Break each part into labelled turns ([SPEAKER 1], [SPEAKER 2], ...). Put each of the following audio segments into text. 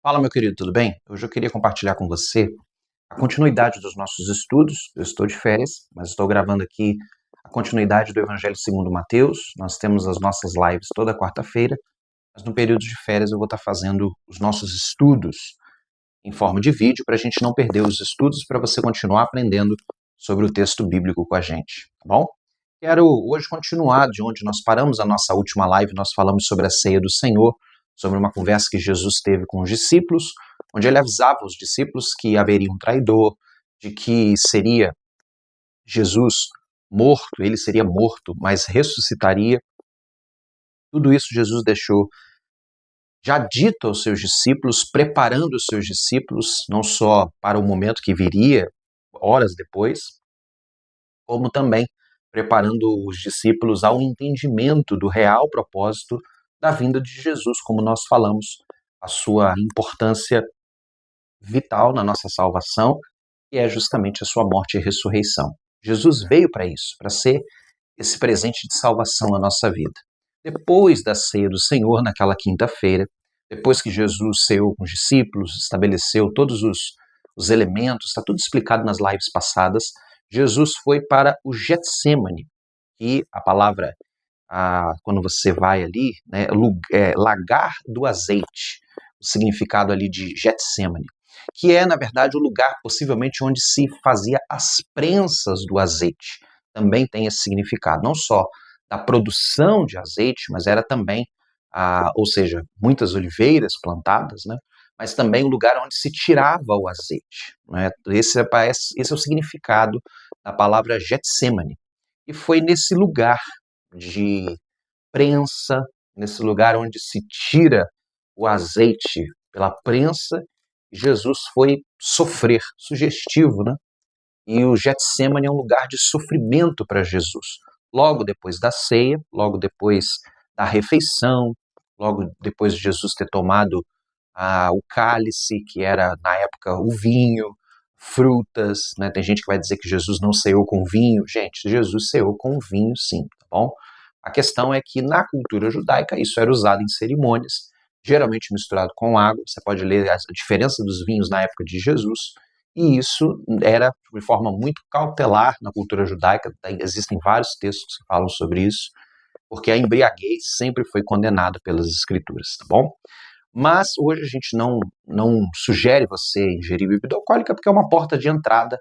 [SPEAKER 1] Fala, meu querido, tudo bem? Hoje eu queria compartilhar com você a continuidade dos nossos estudos. Eu estou de férias, mas estou gravando aqui a continuidade do Evangelho segundo Mateus. Nós temos as nossas lives toda quarta-feira, mas no período de férias eu vou estar fazendo os nossos estudos em forma de vídeo para a gente não perder os estudos, para você continuar aprendendo sobre o texto bíblico com a gente, tá bom? Quero hoje continuar de onde nós paramos a nossa última live. Nós falamos sobre a ceia do Senhor, sobre uma conversa que Jesus teve com os discípulos, onde ele avisava os discípulos que haveria um traidor, de que seria Jesus morto, ele seria morto, mas ressuscitaria. Tudo isso Jesus deixou já dito aos seus discípulos, preparando os seus discípulos, não só para o momento que viria, horas depois, como também preparando os discípulos ao entendimento do real propósito da vinda de Jesus, como nós falamos, a sua importância vital na nossa salvação, que é justamente a sua morte e ressurreição. Jesus veio para isso, para ser esse presente de salvação na nossa vida. Depois da ceia do Senhor, naquela quinta-feira, depois que Jesus ceou com os discípulos, estabeleceu todos os elementos, está tudo explicado nas lives passadas, Jesus foi para o Getsêmani, que a palavra, quando você vai ali, né, lagar do azeite, o significado ali de Getsêmani, que é, na verdade, o lugar possivelmente onde se fazia as prensas do azeite. Também tem esse significado, não só da produção de azeite, mas era também, ou seja, muitas oliveiras plantadas, né? Mas também o lugar onde se tirava o azeite. Né? Esse é o significado da palavra Getsemane. E foi nesse lugar de prensa, nesse lugar onde se tira o azeite pela prensa, Jesus foi sofrer, sugestivo, né? E o Getsemane é um lugar de sofrimento para Jesus. Logo depois da ceia, logo depois da refeição, logo depois de Jesus ter tomado o cálice, que era na época o vinho, frutas, né? Tem gente que vai dizer que Jesus não ceou com vinho. Gente, Jesus ceou com vinho sim, tá bom? A questão é que na cultura judaica isso era usado em cerimônias, geralmente misturado com água. Você pode ler a diferença dos vinhos na época de Jesus, e isso era de forma muito cautelar na cultura judaica. Existem vários textos que falam sobre isso, porque a embriaguez sempre foi condenada pelas escrituras, tá bom? Mas hoje a gente não sugere você ingerir bebida alcoólica, porque é uma porta de entrada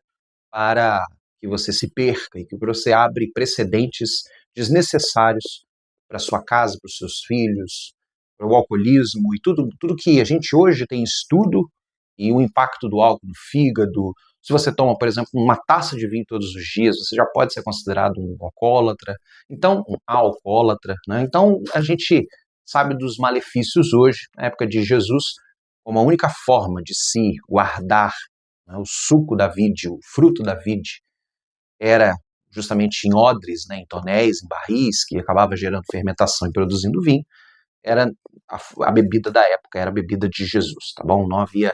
[SPEAKER 1] para que você se perca e que você abre precedentes desnecessários para sua casa, para os seus filhos, para o alcoolismo e tudo que a gente hoje tem estudo, e o impacto do álcool no fígado. Se você toma, por exemplo, uma taça de vinho todos os dias, você já pode ser considerado um alcoólatra, então um alcoólatra, né? Então a gente sabe dos malefícios hoje, na época de Jesus, como a única forma de se guardar, né, o suco da vide, o fruto da vide, era justamente em odres, né, em tonéis, em barris, que acabava gerando fermentação e produzindo vinho. Era a bebida da época, era a bebida de Jesus, tá bom? Não havia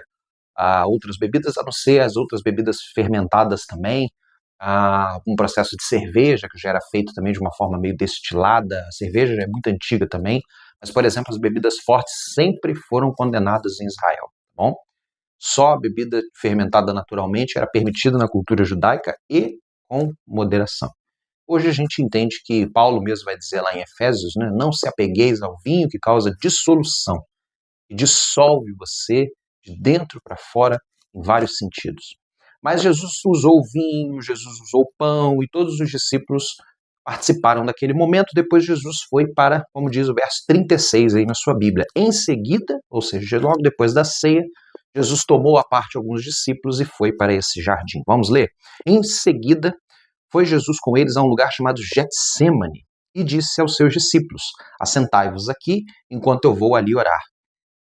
[SPEAKER 1] outras bebidas, a não ser as outras bebidas fermentadas também, um processo de cerveja, que já era feito também de uma forma meio destilada. A cerveja já é muito antiga também, mas, por exemplo, as bebidas fortes sempre foram condenadas em Israel, tá bom? Só a bebida fermentada naturalmente era permitida na cultura judaica e com moderação. Hoje a gente entende que Paulo mesmo vai dizer lá em Efésios, né, não se apegueis ao vinho que causa dissolução, e dissolve você de dentro para fora em vários sentidos. Mas Jesus usou o vinho, Jesus usou o pão, e todos os discípulos participaram daquele momento. Depois Jesus foi para, como diz o verso 36 aí na sua Bíblia, em seguida, ou seja, logo depois da ceia, Jesus tomou à parte alguns discípulos e foi para esse jardim. Vamos ler? Em seguida, foi Jesus com eles a um lugar chamado Getsêmani e disse aos seus discípulos: assentai-vos aqui enquanto eu vou ali orar.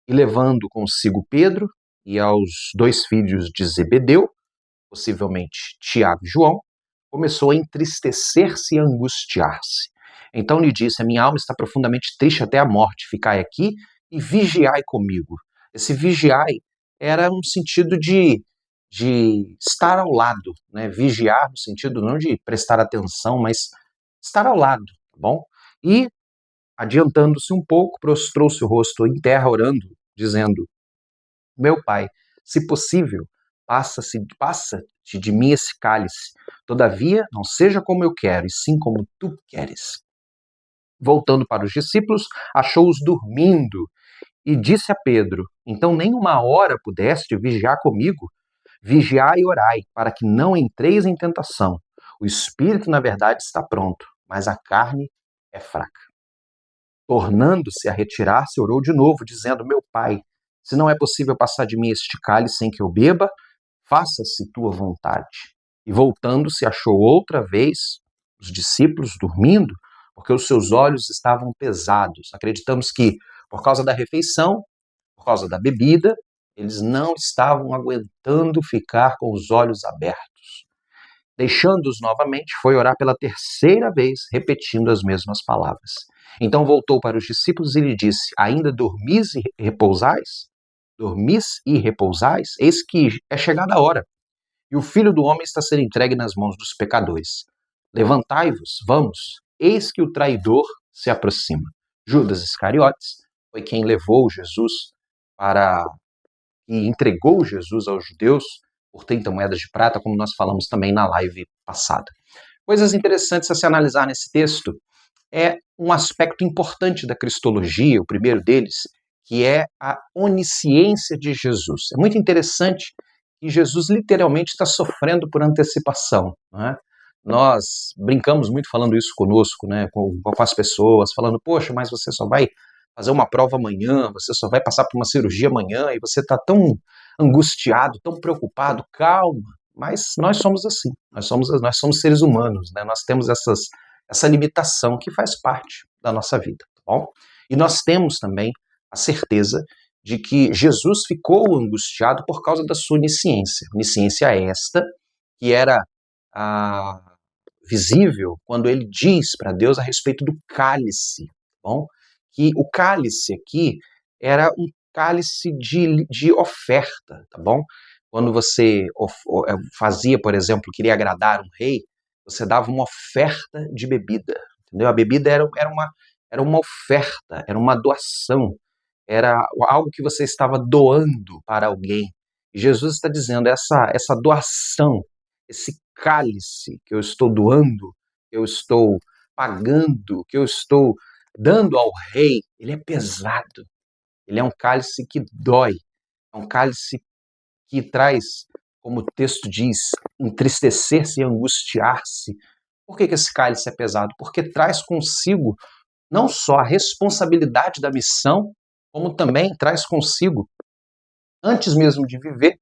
[SPEAKER 1] E levando consigo Pedro e aos dois filhos de Zebedeu, possivelmente Tiago e João, começou a entristecer-se e angustiar-se. Então lhe disse: a minha alma está profundamente triste até a morte, ficai aqui e vigiai comigo. Esse vigiai era um sentido de estar ao lado, né? Vigiar no sentido não de prestar atenção, mas estar ao lado, tá bom? E, adiantando-se um pouco, prostrou-se o rosto em terra, orando, dizendo: Meu pai, se possível, passa-te de mim esse cálice. Todavia, não seja como eu quero, e sim como tu queres. Voltando para os discípulos, achou-os dormindo e disse a Pedro: Então nem uma hora pudeste vigiar comigo? Vigiai e orai, para que não entreis em tentação. O espírito, na verdade, está pronto, mas a carne é fraca. Tornando-se a retirar-se, orou de novo, dizendo: Meu pai, se não é possível passar de mim este cálice sem que eu beba, faça-se tua vontade. E voltando-se, achou outra vez os discípulos dormindo, porque os seus olhos estavam pesados. Acreditamos que, por causa da refeição, por causa da bebida, eles não estavam aguentando ficar com os olhos abertos. Deixando-os novamente, foi orar pela terceira vez, repetindo as mesmas palavras. Então voltou para os discípulos e lhe disse: Ainda dormis e repousais? Dormis e repousais? Eis que é chegada a hora, e o Filho do Homem está a ser entregue nas mãos dos pecadores. Levantai-vos, vamos, eis que o traidor se aproxima. Judas Iscariotes foi quem levou Jesus para e entregou Jesus aos judeus por 30 moedas de prata, como nós falamos também na live passada. Coisas interessantes a se analisar nesse texto é um aspecto importante da cristologia, o primeiro deles, que é a onisciência de Jesus. É muito interessante que Jesus literalmente está sofrendo por antecipação, né? Nós brincamos muito falando isso conosco, né, com as pessoas, falando, poxa, mas você só vai fazer uma prova amanhã, você só vai passar por uma cirurgia amanhã, e você está tão angustiado, tão preocupado. Calma, mas nós somos assim, nós somos seres humanos, né? Nós temos essa limitação que faz parte da nossa vida, tá bom? E nós temos também a certeza de que Jesus ficou angustiado por causa da sua onisciência. Onisciência esta que era visível quando ele diz para Deus a respeito do cálice, tá bom? Que o cálice aqui era um cálice de oferta, tá bom? Quando você fazia, por exemplo, queria agradar um rei, você dava uma oferta de bebida, entendeu? A bebida era uma oferta, era uma doação, era algo que você estava doando para alguém. E Jesus está dizendo, essa doação, esse cálice que eu estou doando, que eu estou pagando, que eu estou dando ao rei, ele é pesado. Ele é um cálice que dói, é um cálice que traz, como o texto diz, entristecer-se e angustiar-se. Por que esse cálice é pesado? Porque traz consigo não só a responsabilidade da missão, como também traz consigo, antes mesmo de viver,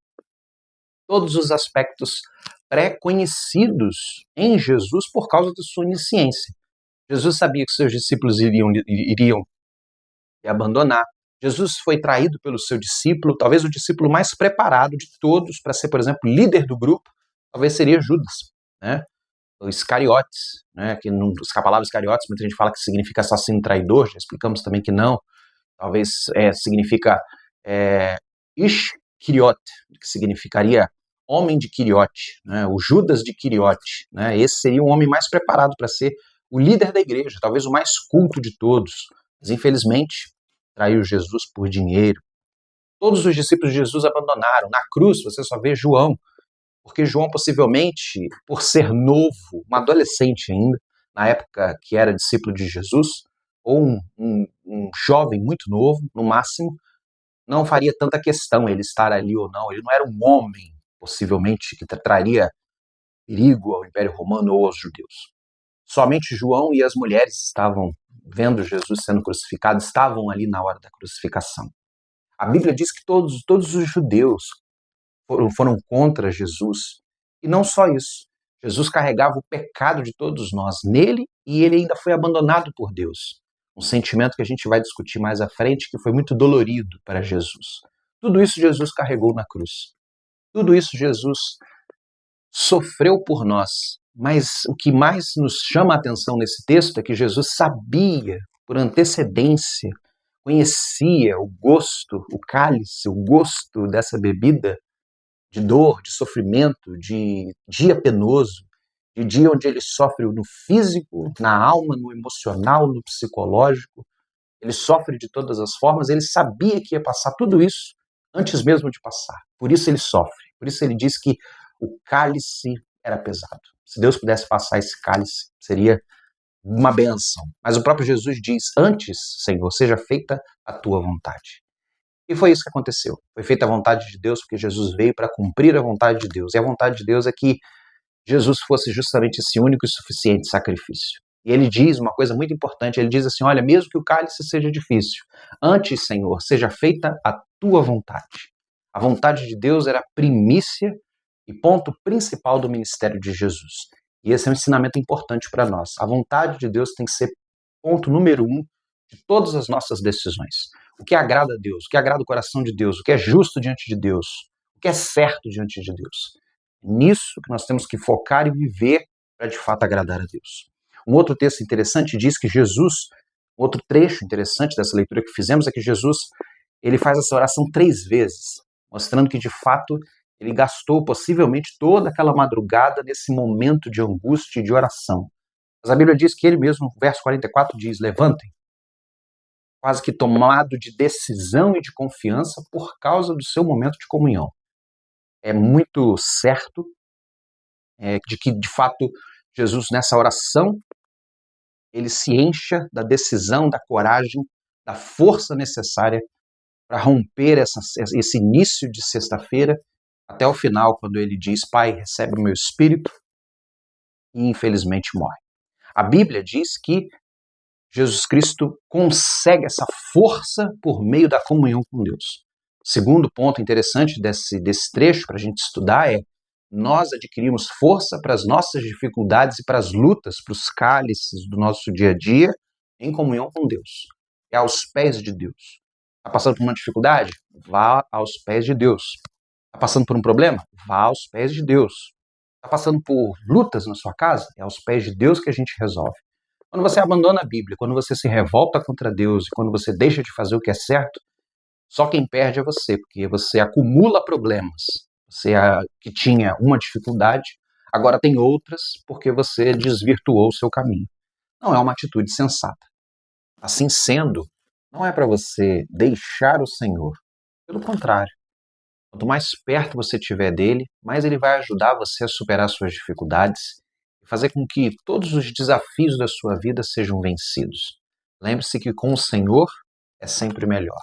[SPEAKER 1] todos os aspectos pré-conhecidos em Jesus por causa da sua onisciência. Jesus sabia que seus discípulos iriam lhe abandonar. Jesus foi traído pelo seu discípulo, talvez o discípulo mais preparado de todos para ser, por exemplo, líder do grupo, talvez seria Judas, né? O Iscariotes, né? Que a palavra Iscariotes, muita gente fala que significa assassino traidor, já explicamos também que não, talvez significa Ischiriot, que significaria homem de Quiriote, né? O Judas de Quiriote, né? Esse seria um homem mais preparado para ser o líder da igreja, talvez o mais culto de todos, mas infelizmente traiu Jesus por dinheiro. Todos os discípulos de Jesus abandonaram. Na cruz você só vê João, porque João possivelmente, por ser novo, um adolescente ainda, na época que era discípulo de Jesus, ou um jovem muito novo, no máximo, não faria tanta questão ele estar ali ou não. Ele não era um homem, possivelmente, que traria perigo ao Império Romano ou aos judeus. Somente João e as mulheres estavam vendo Jesus sendo crucificado, estavam ali na hora da crucificação. A Bíblia diz que todos os judeus foram contra Jesus. E não só isso. Jesus carregava o pecado de todos nós nele e ele ainda foi abandonado por Deus. Um sentimento que a gente vai discutir mais à frente, que foi muito dolorido para Jesus. Tudo isso Jesus carregou na cruz. Tudo isso Jesus sofreu por nós. Mas o que mais nos chama a atenção nesse texto é que Jesus sabia, por antecedência, conhecia o gosto, o cálice, o gosto dessa bebida de dor, de sofrimento, de dia penoso, de dia onde ele sofre no físico, na alma, no emocional, no psicológico. Ele sofre de todas as formas, ele sabia que ia passar tudo isso antes mesmo de passar. Por isso ele sofre. Por isso ele diz que o cálice era pesado. Se Deus pudesse passar esse cálice, seria uma benção. Mas o próprio Jesus diz: antes, Senhor, seja feita a tua vontade. E foi isso que aconteceu. Foi feita a vontade de Deus, porque Jesus veio para cumprir a vontade de Deus. E a vontade de Deus é que Jesus fosse justamente esse único e suficiente sacrifício. E ele diz uma coisa muito importante, ele diz assim: olha, mesmo que o cálice seja difícil, antes, Senhor, seja feita a tua vontade. A vontade de Deus era a primícia e ponto principal do ministério de Jesus. E esse é um ensinamento importante para nós. A vontade de Deus tem que ser ponto número 1 de todas as nossas decisões. O que agrada a Deus, o que agrada o coração de Deus, o que é justo diante de Deus, o que é certo diante de Deus. Nisso que nós temos que focar e viver para de fato agradar a Deus. Um outro texto interessante diz que Jesus, outro trecho interessante dessa leitura que fizemos é que Jesus, ele faz essa oração 3 vezes, mostrando que de fato ele gastou possivelmente toda aquela madrugada nesse momento de angústia e de oração. Mas a Bíblia diz que ele mesmo, no verso 44, diz: levantem, quase que tomado de decisão e de confiança por causa do seu momento de comunhão. É muito certo de que, de fato, Jesus, nessa oração, ele se encha da decisão, da coragem, da força necessária para romper esse início de sexta-feira até o final, quando ele diz: Pai, recebe o meu espírito, e infelizmente morre. A Bíblia diz que Jesus Cristo consegue essa força por meio da comunhão com Deus. O segundo ponto interessante desse trecho para a gente estudar é: nós adquirimos força para as nossas dificuldades e para as lutas, para os cálices do nosso dia a dia, em comunhão com Deus. É aos pés de Deus. Está passando por uma dificuldade? Vá aos pés de Deus. Está passando por um problema? Vá aos pés de Deus. Está passando por lutas na sua casa? É aos pés de Deus que a gente resolve. Quando você abandona a Bíblia, quando você se revolta contra Deus e quando você deixa de fazer o que é certo, só quem perde é você, porque você acumula problemas. Você que tinha uma dificuldade, agora tem outras porque você desvirtuou o seu caminho. Não é uma atitude sensata. Assim sendo, não é para você deixar o Senhor. Pelo contrário, quanto mais perto você estiver dele, mais ele vai ajudar você a superar suas dificuldades e fazer com que todos os desafios da sua vida sejam vencidos. Lembre-se que com o Senhor é sempre melhor.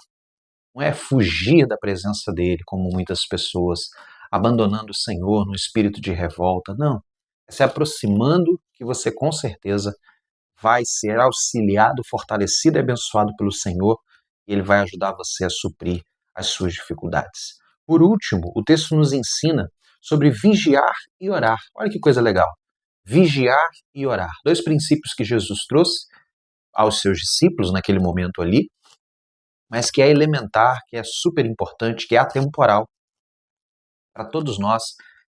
[SPEAKER 1] Não é fugir da presença dele, como muitas pessoas, abandonando o Senhor no espírito de revolta. Não. É se aproximando que você com certeza vai ser auxiliado, fortalecido e abençoado pelo Senhor, e ele vai ajudar você a suprir as suas dificuldades. Por último, o texto nos ensina sobre vigiar e orar. Olha que coisa legal. Vigiar e orar. 2 princípios que Jesus trouxe aos seus discípulos naquele momento ali, mas que é elementar, que é super importante, que é atemporal para todos nós,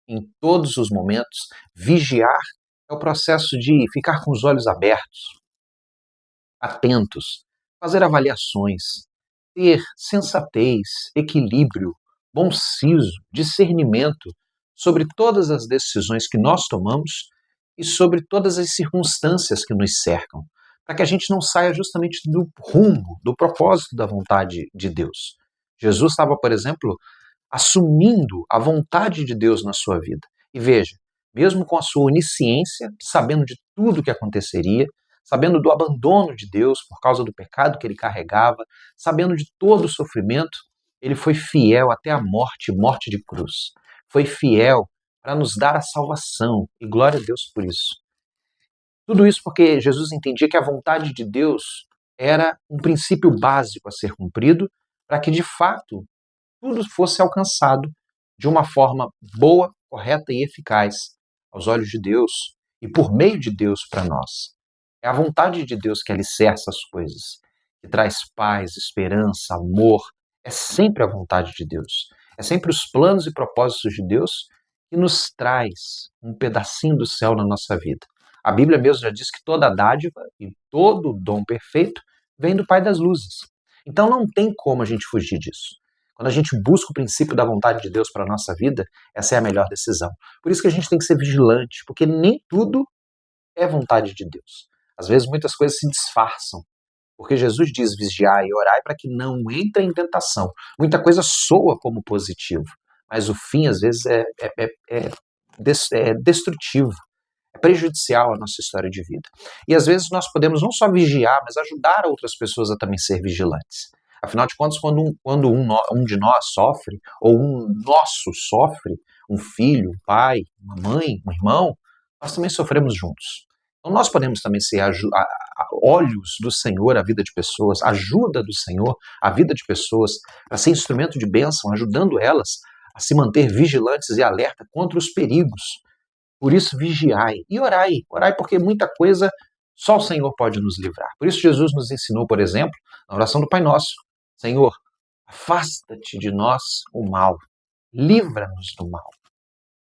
[SPEAKER 1] em todos os momentos. Vigiar é o processo de ficar com os olhos abertos, atentos, fazer avaliações, ter sensatez, equilíbrio, bom siso, discernimento sobre todas as decisões que nós tomamos e sobre todas as circunstâncias que nos cercam, para que a gente não saia justamente do rumo, do propósito da vontade de Deus. Jesus estava, por exemplo, assumindo a vontade de Deus na sua vida. E veja, mesmo com a sua onisciência, sabendo de tudo o que aconteceria, sabendo do abandono de Deus por causa do pecado que ele carregava, sabendo de todo o sofrimento, ele foi fiel até a morte, morte de cruz. Foi fiel para nos dar a salvação, e glória a Deus por isso. Tudo isso porque Jesus entendia que a vontade de Deus era um princípio básico a ser cumprido para que, de fato, tudo fosse alcançado de uma forma boa, correta e eficaz aos olhos de Deus e por meio de Deus para nós. É a vontade de Deus que alicerça as coisas, que traz paz, esperança, amor. É sempre a vontade de Deus. É sempre os planos e propósitos de Deus que nos traz um pedacinho do céu na nossa vida. A Bíblia mesmo já diz que toda dádiva e todo dom perfeito vem do Pai das luzes. Então não tem como a gente fugir disso. Quando a gente busca o princípio da vontade de Deus para a nossa vida, essa é a melhor decisão. Por isso que a gente tem que ser vigilante, porque nem tudo é vontade de Deus. Às vezes muitas coisas se disfarçam. Porque Jesus diz vigiai e orai para que não entre em tentação. Muita coisa soa como positivo, mas o fim às vezes é destrutivo, é prejudicial à nossa história de vida. E às vezes nós podemos não só vigiar, mas ajudar outras pessoas a também ser vigilantes. Afinal de contas, quando um de nós sofre, ou um nosso sofre, um filho, um pai, uma mãe, um irmão, nós também sofremos juntos. Então nós podemos também ser olhos do Senhor à vida de pessoas, ajuda do Senhor à vida de pessoas, para ser instrumento de bênção, ajudando elas a se manter vigilantes e alerta contra os perigos. Por isso, vigiai e orai. Orai porque muita coisa só o Senhor pode nos livrar. Por isso, Jesus nos ensinou, por exemplo, na oração do Pai Nosso: Senhor, afasta-te de nós o mal, livra-nos do mal,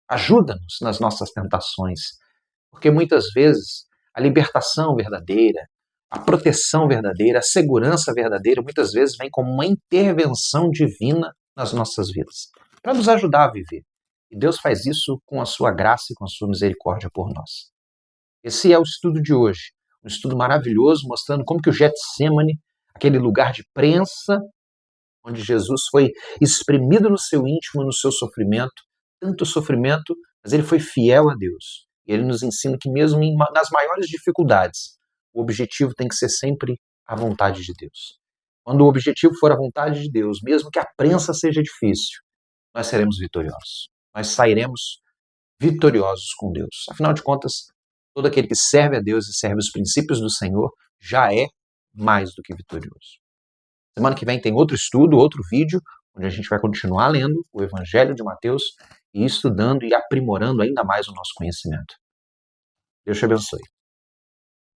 [SPEAKER 1] ajuda-nos nas nossas tentações, porque muitas vezes a libertação verdadeira, a proteção verdadeira, a segurança verdadeira, muitas vezes vem como uma intervenção divina nas nossas vidas, para nos ajudar a viver. E Deus faz isso com a sua graça e com a sua misericórdia por nós. Esse é o estudo de hoje, um estudo maravilhoso mostrando como que o Getsemane, aquele lugar de prensa, onde Jesus foi exprimido no seu íntimo, no seu sofrimento, tanto sofrimento, mas ele foi fiel a Deus. E ele nos ensina que mesmo nas maiores dificuldades, o objetivo tem que ser sempre a vontade de Deus. Quando o objetivo for a vontade de Deus, mesmo que a prensa seja difícil, nós seremos vitoriosos. Nós sairemos vitoriosos com Deus. Afinal de contas, todo aquele que serve a Deus e serve os princípios do Senhor já é mais do que vitorioso. Semana que vem tem outro estudo, outro vídeo, onde a gente vai continuar lendo o Evangelho de Mateus e estudando e aprimorando ainda mais o nosso conhecimento. Deus te abençoe.